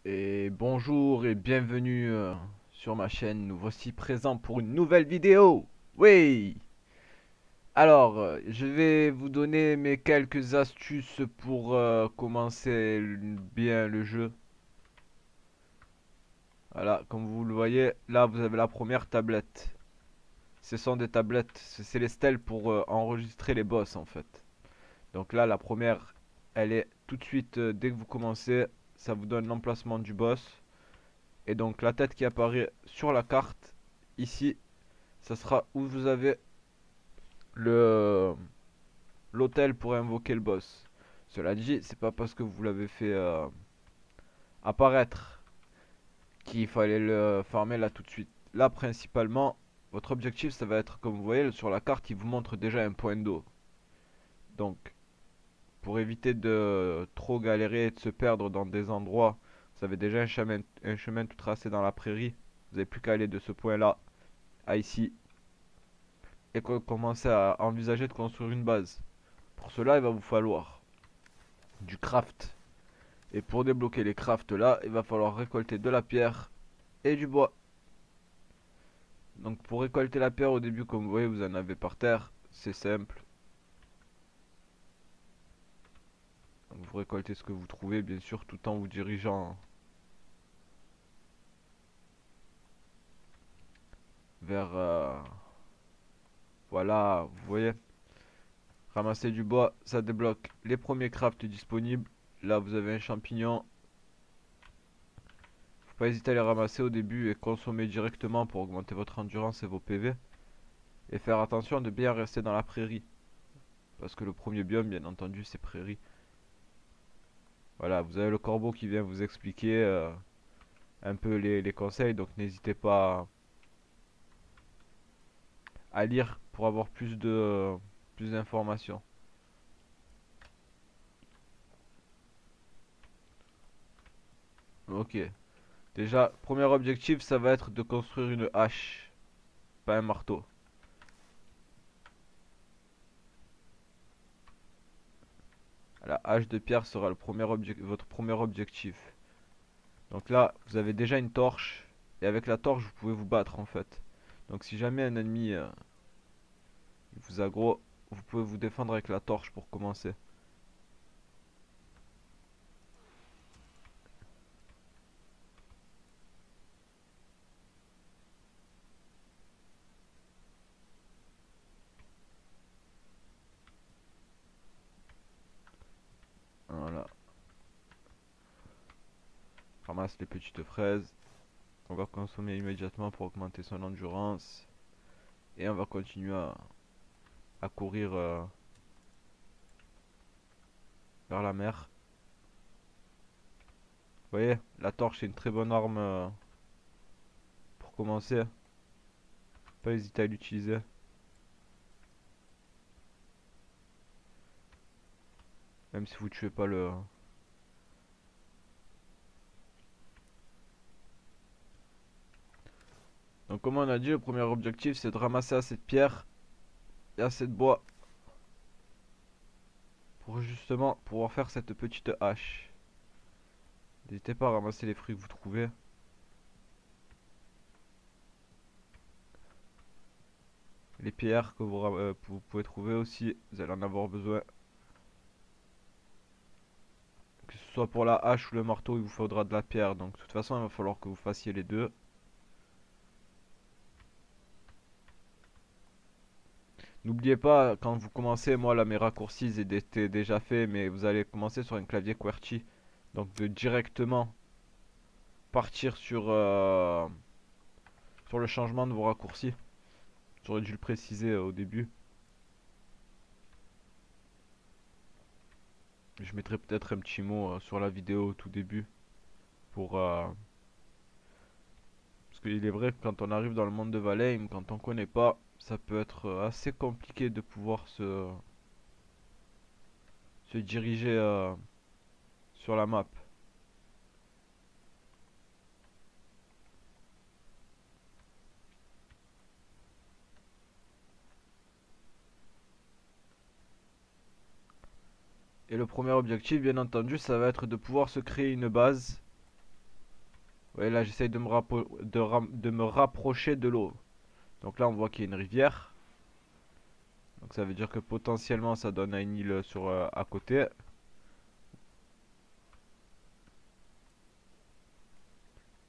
Et bonjour et bienvenue sur ma chaîne. Nous voici présents pour une nouvelle vidéo. Oui. Alors, je vais vous donner mes quelques astuces pour commencer bien le jeu. Voilà, comme vous le voyez, là vous avez la première tablette. Ce sont des tablettes Célestel pour enregistrer les boss en fait. Donc là, la première, elle est tout de suite dès que vous commencez, ça vous donne l'emplacement du boss. Et donc la tête qui apparaît sur la carte, ici, ça sera où vous avez le l'hôtel pour invoquer le boss. Cela dit, c'est pas parce que vous l'avez fait apparaître qu'il fallait le farmer là tout de suite. Là, principalement, votre objectif, ça va être, comme vous voyez sur la carte, il vous montre déjà un point d'eau. Donc, pour éviter de trop galérer et de se perdre dans des endroits, vous avez déjà un chemin tout tracé dans la prairie. Vous n'avez plus qu'à aller de ce point là à ici et commencer à envisager de construire une base. Pour cela, il va vous falloir du craft. Et pour débloquer les crafts là, il va falloir récolter de la pierre et du bois. Donc pour récolter la pierre au début, comme vous voyez, vous en avez par terre. C'est simple. Donc vous récoltez ce que vous trouvez, bien sûr, tout en vous dirigeant vers... voilà, vous voyez. Ramasser du bois, ça débloque les premiers crafts disponibles. Là, vous avez un champignon. Faut pas hésiter à les ramasser au début et consommer directement pour augmenter votre endurance et vos PV. Et faire attention de bien rester dans la prairie. Parce que le premier biome, bien entendu, c'est prairie. Voilà, vous avez le corbeau qui vient vous expliquer un peu les conseils. Donc n'hésitez pas à lire pour avoir plus d'informations. Ok. Déjà, premier objectif, ça va être de construire une hache. Pas un marteau. La hache de pierre sera votre premier objectif. Donc là, vous avez déjà une torche. Et avec la torche, vous pouvez vous battre en fait. Donc si jamais un ennemi vous aggro, vous pouvez vous défendre avec la torche pour commencer. Voilà. Ramasse les petites fraises. On va consommer immédiatement pour augmenter son endurance. Et on va continuer à courir vers la mer. Vous voyez, la torche est une très bonne arme pour commencer. Pas hésiter à l'utiliser. Même si vous tuez pas le... Donc comme on a dit, le premier objectif c'est de ramasser assez de pierres et assez de bois pour justement pouvoir faire cette petite hache. N'hésitez pas à ramasser les fruits que vous trouvez. Les pierres que vous pouvez trouver aussi, vous allez en avoir besoin. Que ce soit pour la hache ou le marteau, il vous faudra de la pierre. Donc de toute façon, il va falloir que vous fassiez les deux. N'oubliez pas, quand vous commencez, moi là mes raccourcis étaient déjà faits, mais vous allez commencer sur un clavier QWERTY. Donc de directement partir sur le changement de vos raccourcis. J'aurais dû le préciser au début. Je mettrai peut-être un petit mot sur la vidéo au tout début. Pour, parce qu'il est vrai que quand on arrive dans le monde de Valheim, quand on connaît pas, ça peut être assez compliqué de pouvoir se diriger sur la map. Et le premier objectif, bien entendu, ça va être de pouvoir se créer une base Ouais, là j'essaye de me rapprocher de l'eau. Donc là on voit qu'il y a une rivière. Donc ça veut dire que potentiellement ça donne à une île sur à côté.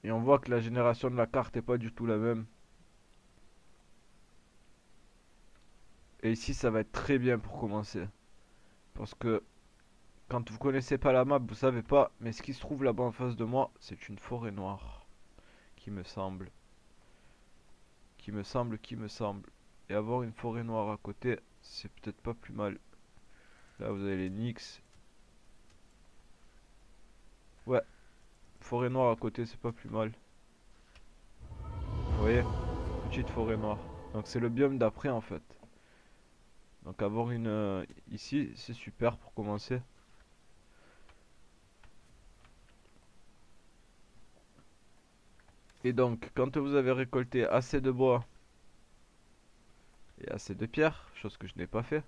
Et on voit que la génération de la carte est pas du tout la même. Et ici ça va être très bien pour commencer. Parce que quand vous connaissez pas la map, vous savez pas. Mais ce qui se trouve là-bas en face de moi, c'est une forêt noire. Qui me semble. Qui me semble. Et avoir une forêt noire à côté, c'est peut-être pas plus mal. Là vous avez les Nyx. Ouais, forêt noire à côté, c'est pas plus mal. Vous voyez? Petite forêt noire. Donc c'est le biome d'après en fait. Donc avoir une ici, c'est super pour commencer. Et donc quand vous avez récolté assez de bois et assez de pierres, chose que je n'ai pas fait.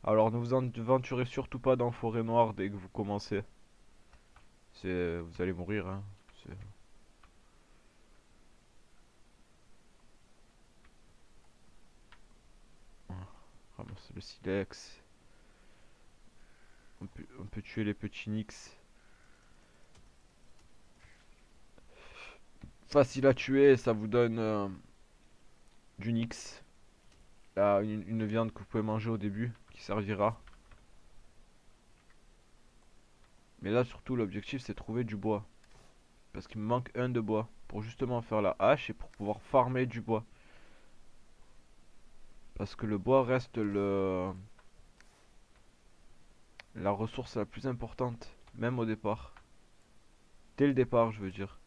Alors ne vous aventurez surtout pas dans forêt noire dès que vous commencez. Vous allez mourir hein. C'est- Ramasse le silex. On peut tuer les petits nix. Facile à tuer, ça vous donne du nix. Là, une viande que vous pouvez manger au début, qui servira. Mais là, surtout, l'objectif, c'est trouver du bois. Parce qu'il me manque un de bois. Pour justement faire la hache et pour pouvoir farmer du bois. Parce que le bois reste la ressource la plus importante. Même au départ. Dès le départ, je veux dire.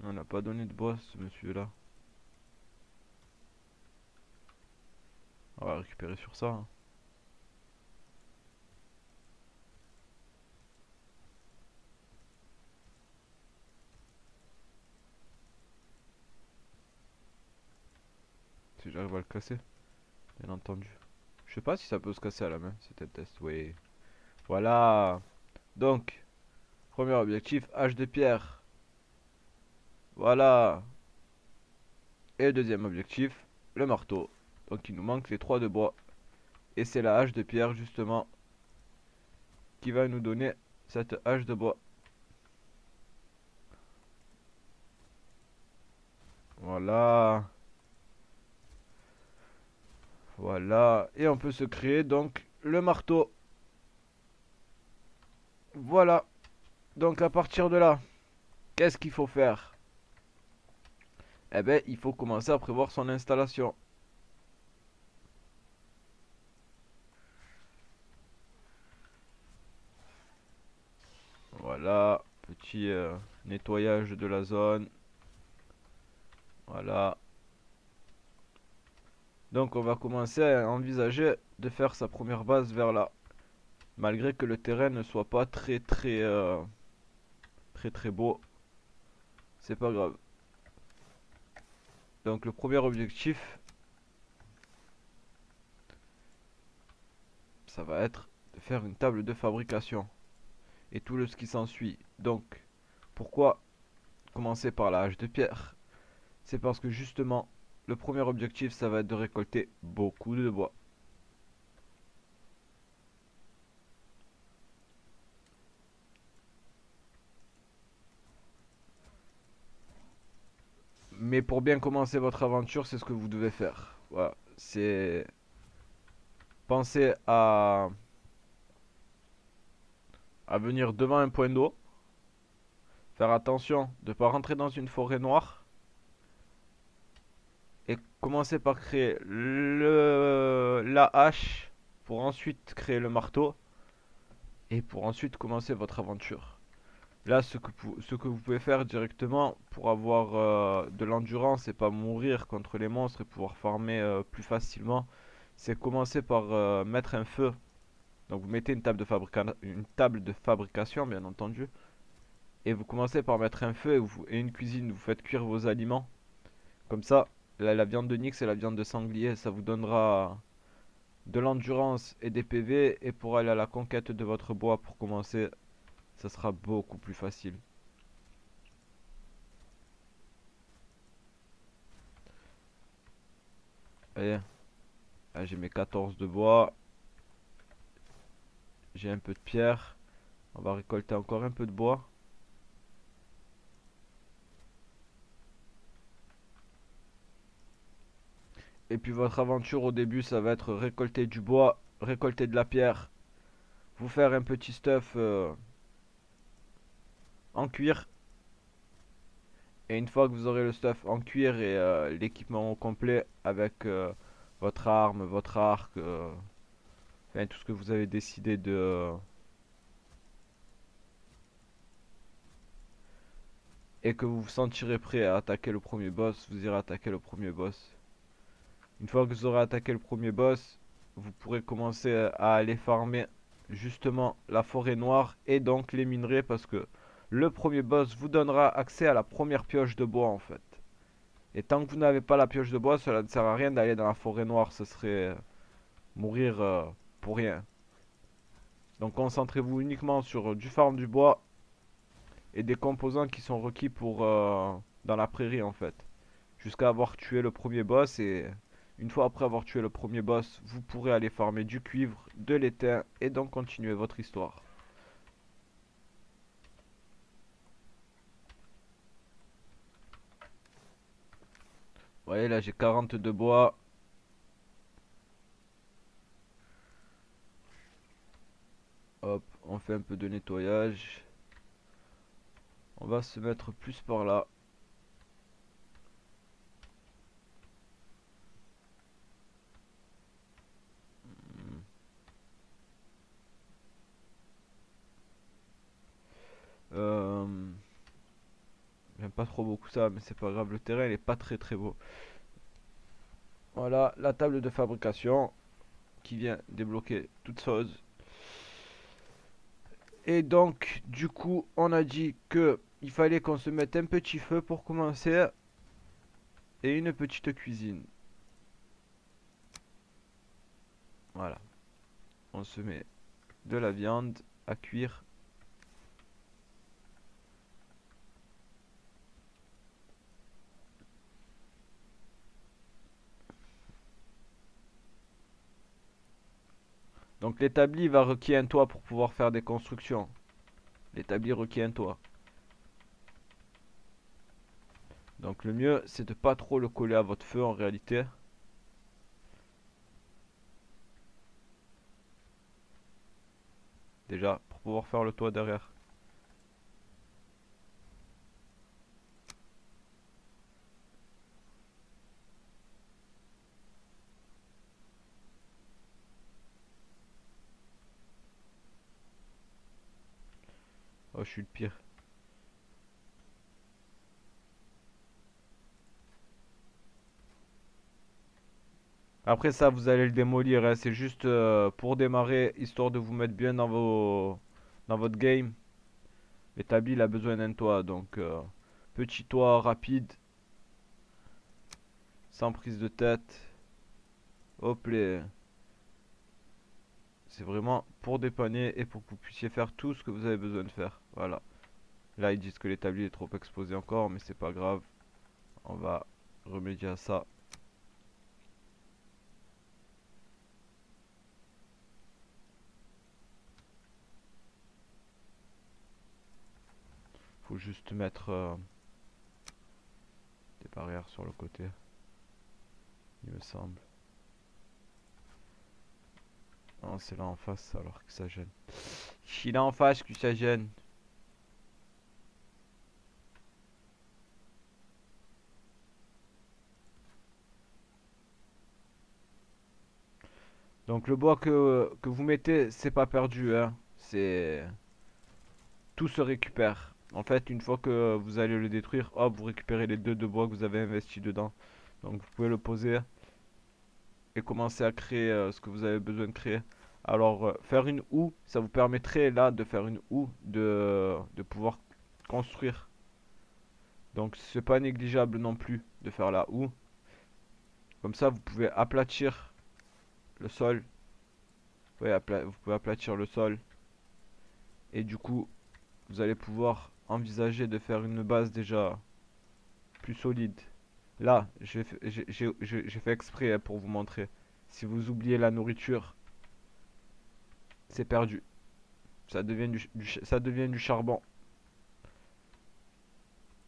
On n'a pas donné de bois, ce monsieur-là. On va récupérer sur ça, hein. Si j'arrive à le casser, bien entendu. Je sais pas si ça peut se casser à la main, c'était un test. Oui. Voilà. Donc, premier objectif, hache de pierre. Voilà. Et deuxième objectif, le marteau. Donc il nous manque les trois de bois. Et c'est la hache de pierre justement qui va nous donner cette hache de bois. Voilà. Voilà. Et on peut se créer donc le marteau. Voilà. Donc à partir de là, qu'est-ce qu'il faut faire? Eh ben, il faut commencer à prévoir son installation. Voilà. Petit nettoyage de la zone. Voilà. Donc on va commencer à envisager de faire sa première base vers là. Malgré que le terrain ne soit pas très beau, c'est pas grave. Donc le premier objectif, ça va être de faire une table de fabrication et tout ce qui s'ensuit. Donc pourquoi commencer par la hache de pierre? C'est parce que justement le premier objectif, ça va être de récolter beaucoup de bois. Mais pour bien commencer votre aventure, c'est ce que vous devez faire. Voilà, c'est penser à venir devant un point d'eau. Faire attention de ne pas rentrer dans une forêt noire. Et commencer par créer la hache. Pour ensuite créer le marteau. Et pour ensuite commencer votre aventure. Là, ce que vous pouvez faire directement pour avoir de l'endurance et pas mourir contre les monstres et pouvoir farmer plus facilement, c'est commencer par mettre un feu Donc vous mettez une table de fabrication, bien entendu. Et vous commencez par mettre un feu et une cuisine. Vous faites cuire vos aliments. Comme ça, la viande de Nyx et la viande de sanglier, ça vous donnera de l'endurance et des PV. Et pour aller à la conquête de votre bois, pour commencer, ça sera beaucoup plus facile. Voyez, là, j'ai mes 14 de bois. J'ai un peu de pierre. On va récolter encore un peu de bois. Et puis votre aventure au début, ça va être récolter du bois, récolter de la pierre, vous faire un petit stuff en cuir. Et une fois que vous aurez le stuff en cuir et l'équipement au complet avec votre arme, votre arc, enfin, tout ce que vous avez décidé de... et que vous vous sentirez prêt à attaquer le premier boss, vous irez attaquer le premier boss. Une fois que vous aurez attaqué le premier boss, vous pourrez commencer à aller farmer justement la forêt noire et donc les minerais parce que le premier boss vous donnera accès à la première pioche de bois en fait. Et tant que vous n'avez pas la pioche de bois, cela ne sert à rien d'aller dans la forêt noire, ce serait mourir pour rien. Donc concentrez-vous uniquement sur du farm du bois et des composants qui sont requis pour dans la prairie en fait. Jusqu'à avoir tué le premier boss et une fois après avoir tué le premier boss, vous pourrez aller farmer du cuivre, de l'étain et donc continuer votre histoire. Vous voyez là j'ai 40 de bois. Hop, on fait un peu de nettoyage. On va se mettre plus par là. Euh, J'aime pas trop beaucoup ça, mais c'est pas grave, le terrain il est pas très beau. Voilà, la table de fabrication qui vient débloquer toute chose. Et donc, du coup, on a dit que il fallait qu'on se mette un petit feu pour commencer et une petite cuisine. Voilà, on se met de la viande à cuire. Donc l'établi va requérir un toit pour pouvoir faire des constructions. L'établi requiert un toit. Donc le mieux c'est de pas trop le coller à votre feu en réalité. Déjà pour pouvoir faire le toit derrière. Oh je suis le pire. Après ça vous allez le démolir hein. C'est juste pour démarrer histoire de vous mettre bien dans votre game. L'établi il a besoin d'un toit donc petit toit rapide. Sans prise de tête. Hop les. C'est vraiment pour dépanner et pour que vous puissiez faire tout ce que vous avez besoin de faire. Voilà. Là, ils disent que l'établi est trop exposé encore, mais c'est pas grave. On va remédier à ça. Faut juste mettre des barrières sur le côté, il me semble. Non, c'est là en face alors que ça gêne. C'est là en face que ça gêne. Donc le bois que vous mettez, c'est pas perdu, hein. C'est... Tout se récupère. En fait, une fois que vous allez le détruire, hop, vous récupérez les deux de bois que vous avez investi dedans. Donc vous pouvez le poser et commencer à créer ce que vous avez besoin de créer. Alors, faire une houe, ça vous permettrait là de faire une houe, de pouvoir construire. Donc, c'est pas négligeable non plus de faire la houe. Comme ça, vous pouvez aplatir le sol. Ouais, vous pouvez aplatir le sol. Et du coup, vous allez pouvoir envisager de faire une base déjà plus solide. Là, j'ai fait exprès hein, pour vous montrer. Si vous oubliez la nourriture, c'est perdu. Ça devient ça devient du charbon.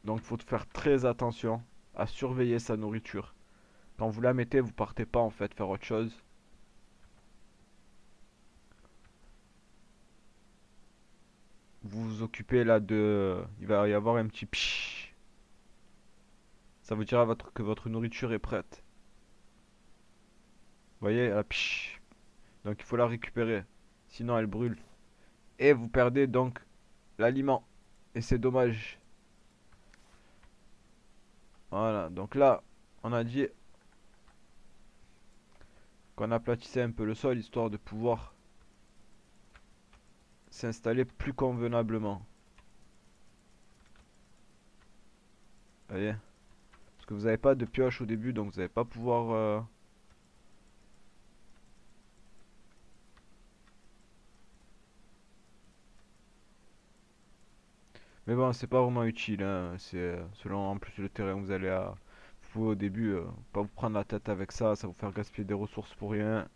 Donc, il faut faire très attention à surveiller sa nourriture. Quand vous la mettez, vous partez pas en fait faire autre chose. Vous vous occupez là de... Il va y avoir un petit pshhh. Ça vous dira que votre nourriture est prête. Vous voyez, la pshhh. Donc il faut la récupérer. Sinon elle brûle. Et vous perdez donc l'aliment. Et c'est dommage. Voilà, donc là, on a dit qu'on aplatissait un peu le sol histoire de pouvoir s'installer plus convenablement. Vous voyez? Parce que vous n'avez pas de pioche au début, donc vous n'allez pas pouvoir... Mais bon, c'est pas vraiment utile, hein. C'est selon en plus le terrain où vous allez à... Vous pouvez au début pas vous prendre la tête avec ça, ça vous faire gaspiller des ressources pour rien.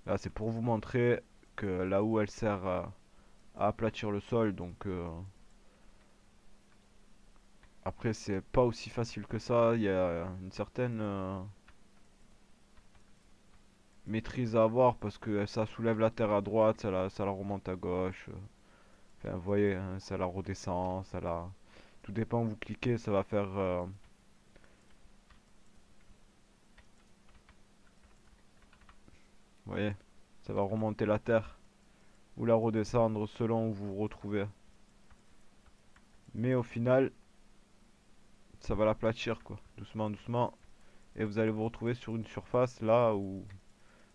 Là, c'est pour vous montrer que là où elle sert à aplatir le sol, donc après c'est pas aussi facile que ça, il y a une certaine maîtrise à avoir parce que ça soulève la terre à droite, ça la remonte à gauche. Enfin, vous voyez, hein, ça la redescend, ça la... Tout dépend où vous cliquez, ça va faire... vous voyez, ça va remonter la terre ou la redescendre selon où vous vous retrouvez. Mais au final, ça va l'aplatir quoi, doucement, doucement. Et vous allez vous retrouver sur une surface là où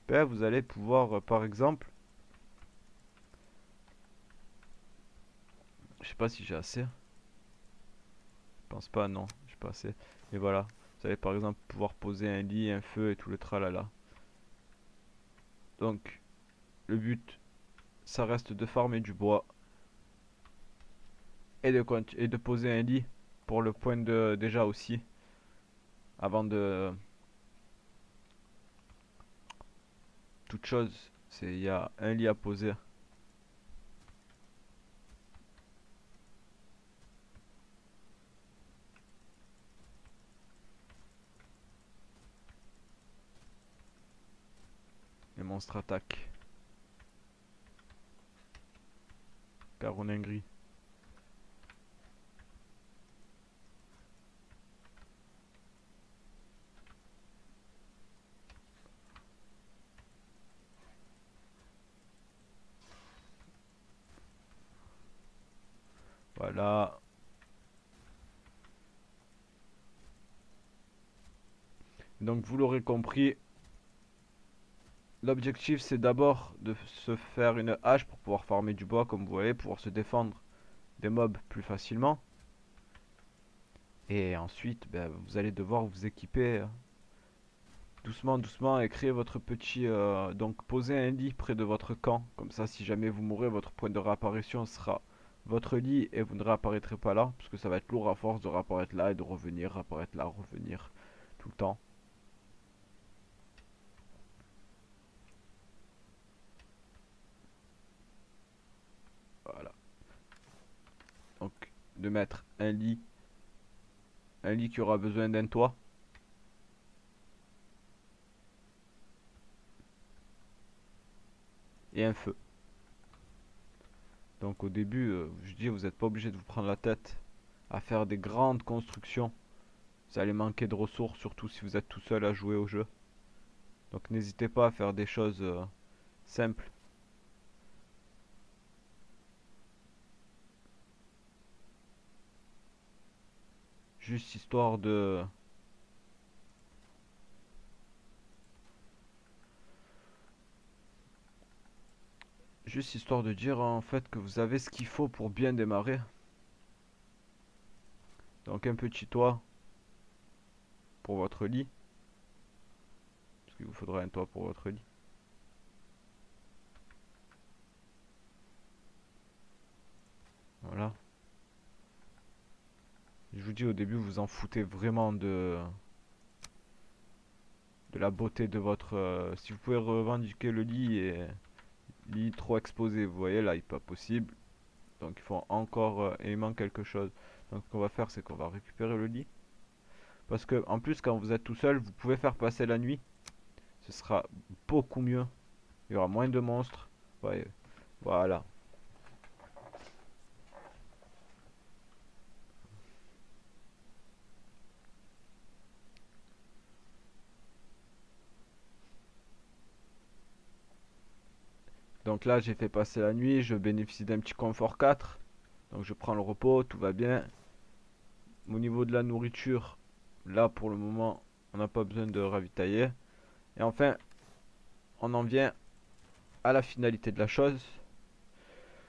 ben, vous allez pouvoir, par exemple, je sais pas si j'ai assez, je pense pas, non, j'ai pas assez. Mais voilà, vous allez par exemple pouvoir poser un lit, un feu et tout le tralala. Donc, le but, ça reste de farmer du bois et de poser un lit pour le point de déjà aussi, avant de toute chose, c'est il y a un lit à poser. Les monstres attaquent, car on est gris. Voilà. Donc vous l'aurez compris, l'objectif c'est d'abord de se faire une hache pour pouvoir farmer du bois comme vous voyez, pouvoir se défendre des mobs plus facilement. Et ensuite, ben, vous allez devoir vous équiper doucement, doucement et créer votre petit... donc poser un lit près de votre camp. Comme ça, si jamais vous mourrez, votre point de réapparition sera votre lit et vous ne réapparaîtrez pas là. Parce que ça va être lourd à force de réapparaître là et de revenir, réapparaître là, revenir tout le temps. Voilà. Donc, de mettre un lit qui aura besoin d'un toit. Et un feu. Donc au début, je dis, vous n'êtes pas obligé de vous prendre la tête à faire des grandes constructions. Vous allez manquer de ressources, surtout si vous êtes tout seul à jouer au jeu. Donc n'hésitez pas à faire des choses simples. Juste histoire Juste histoire de dire en fait que vous avez ce qu'il faut pour bien démarrer. Donc un petit toit pour votre lit. Parce qu'il vous faudra un toit pour votre lit. Voilà. Je vous dis au début, vous en foutez vraiment de la beauté de votre... si vous pouvez revendiquer le lit et lit trop exposé, vous voyez là, il n'est pas possible. Donc il faut encore... et il manque quelque chose. Donc ce qu'on va faire, c'est qu'on va récupérer le lit. Parce que en plus, quand vous êtes tout seul, vous pouvez faire passer la nuit. Ce sera beaucoup mieux. Il y aura moins de monstres. Ouais, voilà. Donc là, j'ai fait passer la nuit. Je bénéficie d'un petit confort 4. Donc je prends le repos, tout va bien. Au niveau de la nourriture, là pour le moment, on n'a pas besoin de ravitailler. Et enfin, on en vient à la finalité de la chose.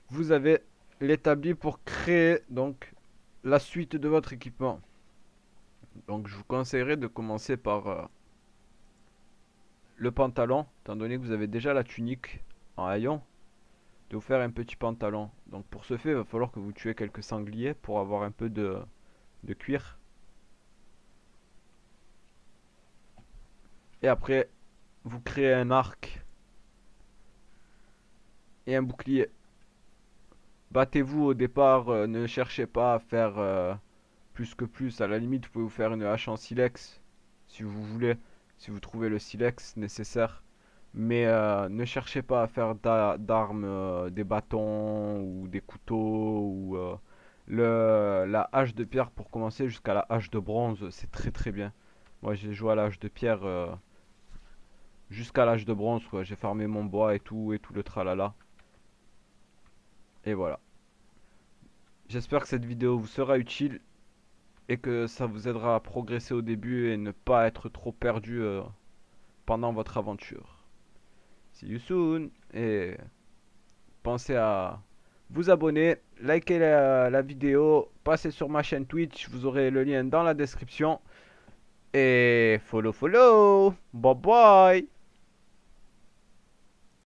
Vous avez l'établi pour créer donc la suite de votre équipement. Donc je vous conseillerais de commencer par le pantalon, étant donné que vous avez déjà la tunique en haillons, de vous faire un petit pantalon. Donc pour ce fait, il va falloir que vous tuez quelques sangliers pour avoir un peu de cuir. Et après, vous créez un arc et un bouclier. Battez-vous au départ, ne cherchez pas à faire plus que plus. À la limite, vous pouvez vous faire une hache en silex si vous voulez, si vous trouvez le silex nécessaire. Mais ne cherchez pas à faire d'armes, des bâtons ou des couteaux ou la hache de pierre pour commencer jusqu'à la hache de bronze. C'est très très bien. Moi j'ai joué à la hache de pierre jusqu'à l'âge de bronze, quoi. J'ai farmé mon bois et tout le tralala. Et voilà. J'espère que cette vidéo vous sera utile et que ça vous aidera à progresser au début et ne pas être trop perdu pendant votre aventure. See you soon et pensez à vous abonner, liker la vidéo, passez sur ma chaîne Twitch, vous aurez le lien dans la description et follow follow. Bye bye.